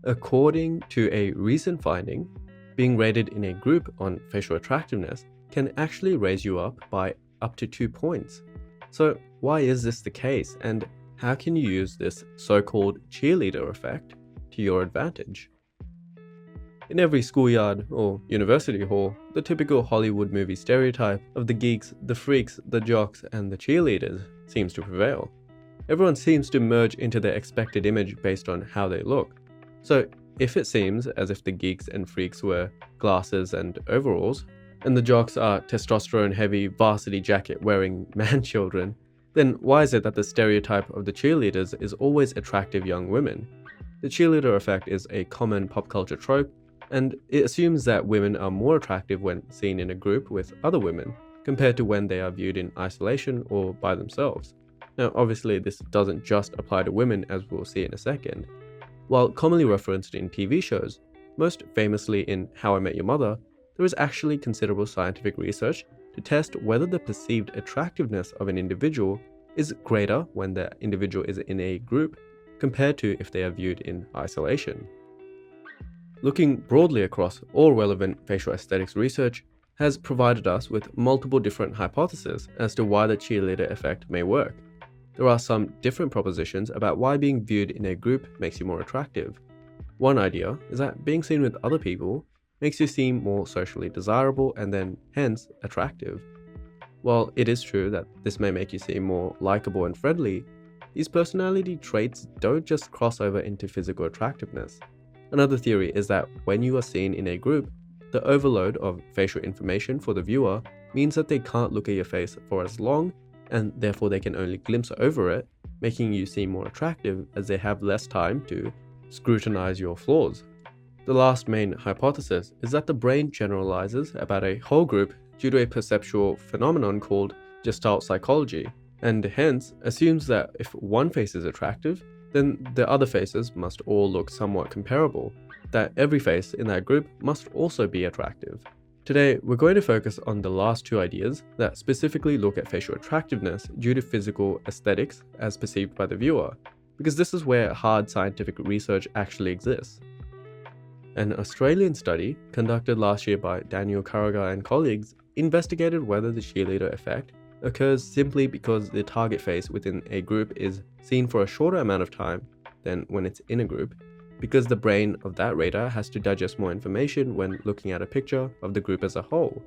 According to a recent finding, being rated in a group on facial attractiveness can actually raise you up by up to 2 points. So why is this the case, and how can you use this so-called cheerleader effect to your advantage? In every schoolyard or university hall, the typical Hollywood movie stereotype of the geeks, the freaks, the jocks, and the cheerleaders seems to prevail. Everyone seems to merge into their expected image based on how they look. So if it seems as if the geeks and freaks wear glasses and overalls, and the jocks are testosterone-heavy varsity jacket-wearing man-children, then why is it that the stereotype of the cheerleaders is always attractive young women? The cheerleader effect is a common pop culture trope, and it assumes that women are more attractive when seen in a group with other women, compared to when they are viewed in isolation or by themselves. Now, obviously, this doesn't just apply to women, as we'll see in a second. While commonly referenced in TV shows, most famously in How I Met Your Mother, there is actually considerable scientific research to test whether the perceived attractiveness of an individual is greater when the individual is in a group compared to if they are viewed in isolation. Looking broadly across all relevant facial aesthetics research has provided us with multiple different hypotheses as to why the cheerleader effect may work. There are some different propositions about why being viewed in a group makes you more attractive. One idea is that being seen with other people makes you seem more socially desirable and then, hence, attractive. While it is true that this may make you seem more likable and friendly, these personality traits don't just cross over into physical attractiveness. Another theory is that when you are seen in a group, the overload of facial information for the viewer means that they can't look at your face for as long, and therefore they can only glimpse over it, making you seem more attractive as they have less time to scrutinize your flaws. The last main hypothesis is that the brain generalizes about a whole group due to a perceptual phenomenon called Gestalt psychology, and hence assumes that if one face is attractive, then the other faces must all look somewhat comparable, that every face in that group must also be attractive. Today, we're going to focus on the last two ideas that specifically look at facial attractiveness due to physical aesthetics as perceived by the viewer, because this is where hard scientific research actually exists. An Australian study conducted last year by Daniel Carragher and colleagues investigated whether the cheerleader effect occurs simply because the target face within a group is seen for a shorter amount of time than when it's in a group, because the brain of that rater has to digest more information when looking at a picture of the group as a whole.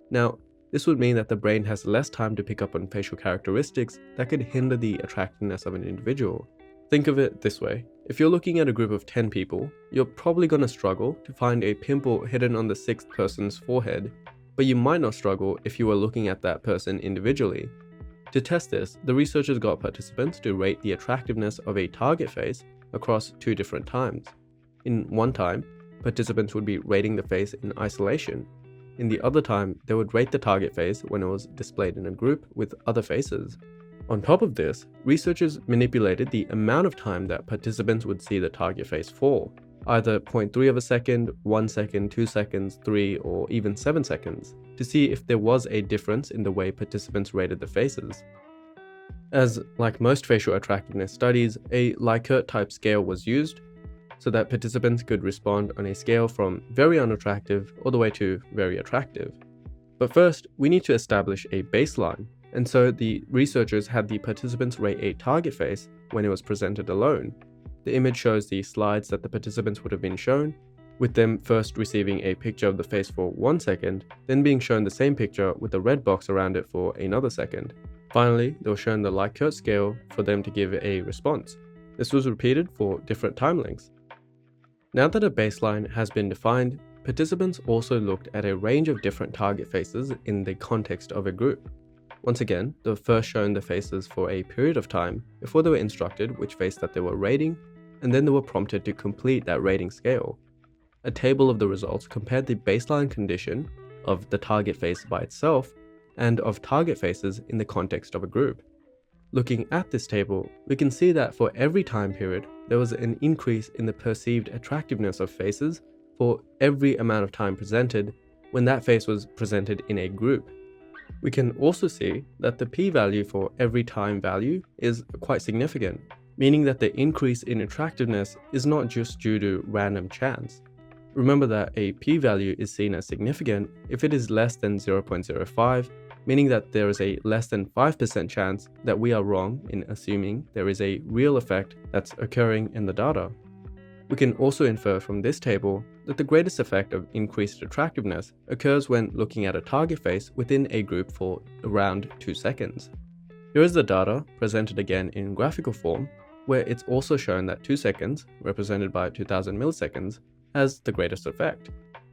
Now, this would mean that the brain has less time to pick up on facial characteristics that could hinder the attractiveness of an individual. Think of it this way: if you're looking at a group of 10 people, you're probably going to struggle to find a pimple hidden on the sixth person's forehead, but you might not struggle if you were looking at that person individually. To test this, the researchers got participants to rate the attractiveness of a target face across two different times. In one time, participants would be rating the face in isolation. In the other time, they would rate the target face when it was displayed in a group with other faces. On top of this, researchers manipulated the amount of time that participants would see the target face for, either 0.3 of a second, 1 second, 2 seconds, 3, or even 7 seconds, to see if there was a difference in the way participants rated the faces. As like most facial attractiveness studies, a Likert type scale was used so that participants could respond on a scale from very unattractive all the way to very attractive. But first, we need to establish a baseline, and so the researchers had the participants rate a target face when it was presented alone. The image shows the slides that the participants would have been shown, with them first receiving a picture of the face for 1 second, then being shown the same picture with a red box around it for another second. Finally, they were shown the Likert scale for them to give a response. This was repeated for different time lengths. Now that a baseline has been defined, participants also looked at a range of different target faces in the context of a group. Once again, they were first shown the faces for a period of time before they were instructed which face that they were rating, and then they were prompted to complete that rating scale. A table of the results compared the baseline condition of the target face by itself and of target faces in the context of a group. Looking at this table, we can see that for every time period, there was an increase in the perceived attractiveness of faces for every amount of time presented when that face was presented in a group. We can also see that the p-value for every time value is quite significant, meaning that the increase in attractiveness is not just due to random chance. Remember that a p-value is seen as significant if it is less than 0.05, meaning that there is a less than 5% chance that we are wrong in assuming there is a real effect that's occurring in the data. We can also infer from this table that the greatest effect of increased attractiveness occurs when looking at a target face within a group for around 2 seconds. Here is the data presented again in graphical form, where it's also shown that 2 seconds, represented by 2000 milliseconds, has the greatest effect.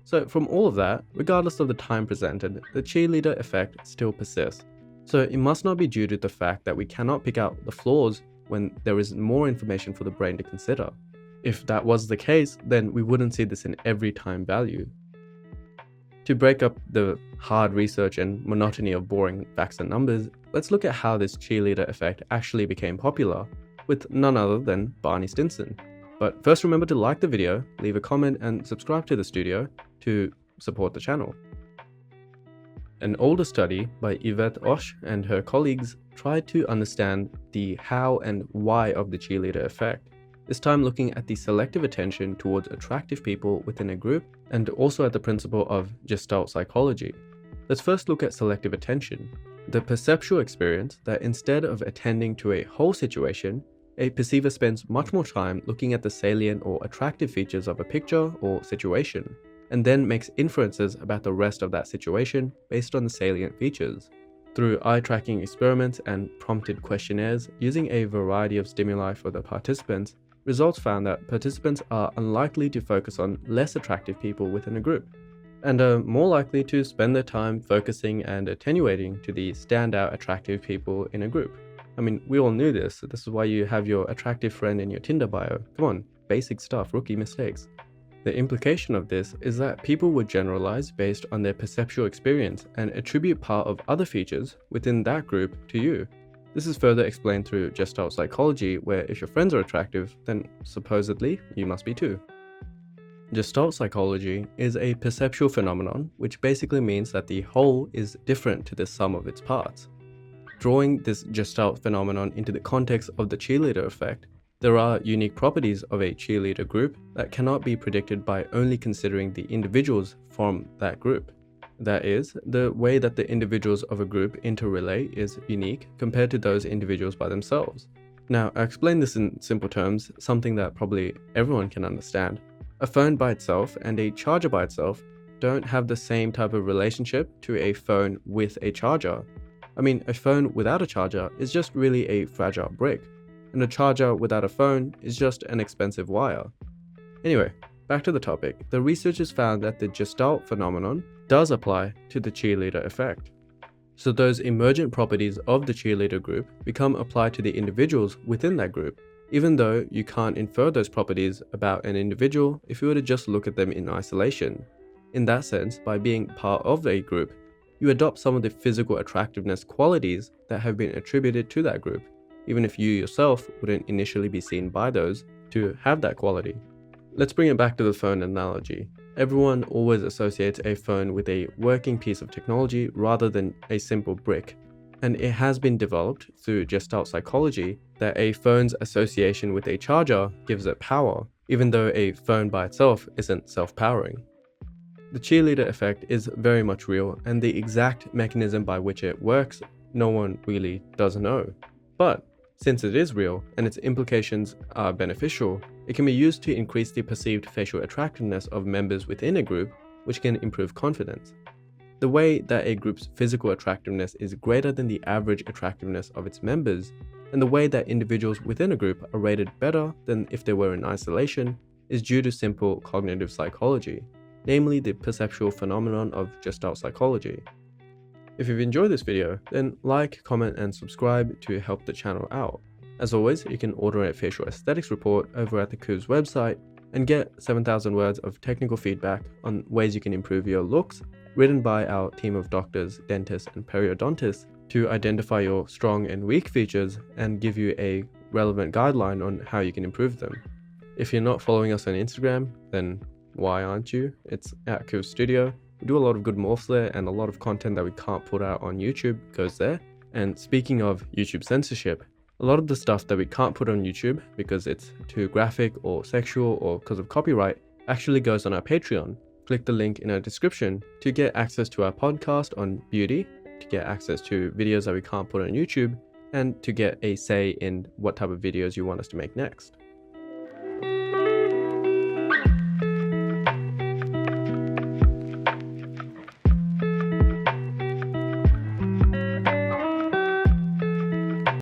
So from all of that, regardless of the time presented, the cheerleader effect still persists. So it must not be due to the fact that we cannot pick out the flaws when there is more information for the brain to consider. If that was the case, then we wouldn't see this in every time value. To break up the hard research and monotony of boring facts and numbers, let's look at how this cheerleader effect actually became popular, with none other than Barney Stinson. But first, remember to like the video, leave a comment, and subscribe to the studio to support the channel. An older study by Yvette Osh and her colleagues tried to understand the how and why of the cheerleader effect, this time looking at the selective attention towards attractive people within a group and also at the principle of Gestalt psychology. Let's first look at selective attention, the perceptual experience that instead of attending to a whole situation, a perceiver spends much more time looking at the salient or attractive features of a picture or situation, and then makes inferences about the rest of that situation based on the salient features. Through eye-tracking experiments and prompted questionnaires using a variety of stimuli for the participants, results found that participants are unlikely to focus on less attractive people within a group, and are more likely to spend their time focusing and attenuating to the standout attractive people in a group. I mean, we all knew this. This is why you have your attractive friend in your Tinder bio. Come on, basic stuff, rookie mistakes. The implication of this is that people would generalize based on their perceptual experience and attribute part of other features within that group to you. This is further explained through Gestalt psychology, where if your friends are attractive, then supposedly you must be too. Gestalt psychology is a perceptual phenomenon, which basically means that the whole is different to the sum of its parts. Drawing this Gestalt phenomenon into the context of the cheerleader effect, there are unique properties of a cheerleader group that cannot be predicted by only considering the individuals from that group. That is, the way that the individuals of a group interrelate is unique compared to those individuals by themselves. Now, I explain this in simple terms, something that probably everyone can understand. A phone by itself and a charger by itself don't have the same type of relationship to a phone with a charger. I mean, a phone without a charger is just really a fragile brick, and a charger without a phone is just an expensive wire. Anyway, back to the topic. The researchers found that the Gestalt phenomenon does apply to the cheerleader effect. So those emergent properties of the cheerleader group become applied to the individuals within that group, even though you can't infer those properties about an individual if you were to just look at them in isolation. In that sense, by being part of a group, you adopt some of the physical attractiveness qualities that have been attributed to that group, even if you yourself wouldn't initially be seen by those to have that quality. Let's bring it back to the phone analogy. Everyone always associates a phone with a working piece of technology rather than a simple brick, and it has been developed through Gestalt psychology that a phone's association with a charger gives it power, even though a phone by itself isn't self-powering. The cheerleader effect is very much real, and the exact mechanism by which it works, no one really does know. But since it is real and its implications are beneficial, it can be used to increase the perceived facial attractiveness of members within a group, which can improve confidence. The way that a group's physical attractiveness is greater than the average attractiveness of its members, and the way that individuals within a group are rated better than if they were in isolation, is due to simple cognitive psychology, namely the perceptual phenomenon of Gestalt psychology. If you've enjoyed this video, then like, comment, and subscribe to help the channel out. As always, you can order a facial aesthetics report over at the Coos website and get 7,000 words of technical feedback on ways you can improve your looks, written by our team of doctors, dentists, and periodontists to identify your strong and weak features and give you a relevant guideline on how you can improve them. If you're not following us on Instagram, then why aren't you? It's at Coos Studio. We do a lot of good morphs there, and a lot of content that we can't put out on YouTube goes there. And speaking of YouTube censorship, A lot of the stuff that we can't put on YouTube because it's too graphic or sexual or because of copyright actually goes on our Patreon. Click the link in our description to get access to our podcast on beauty, to get access to videos that we can't put on YouTube, and to get a say in what type of videos you want us to make next.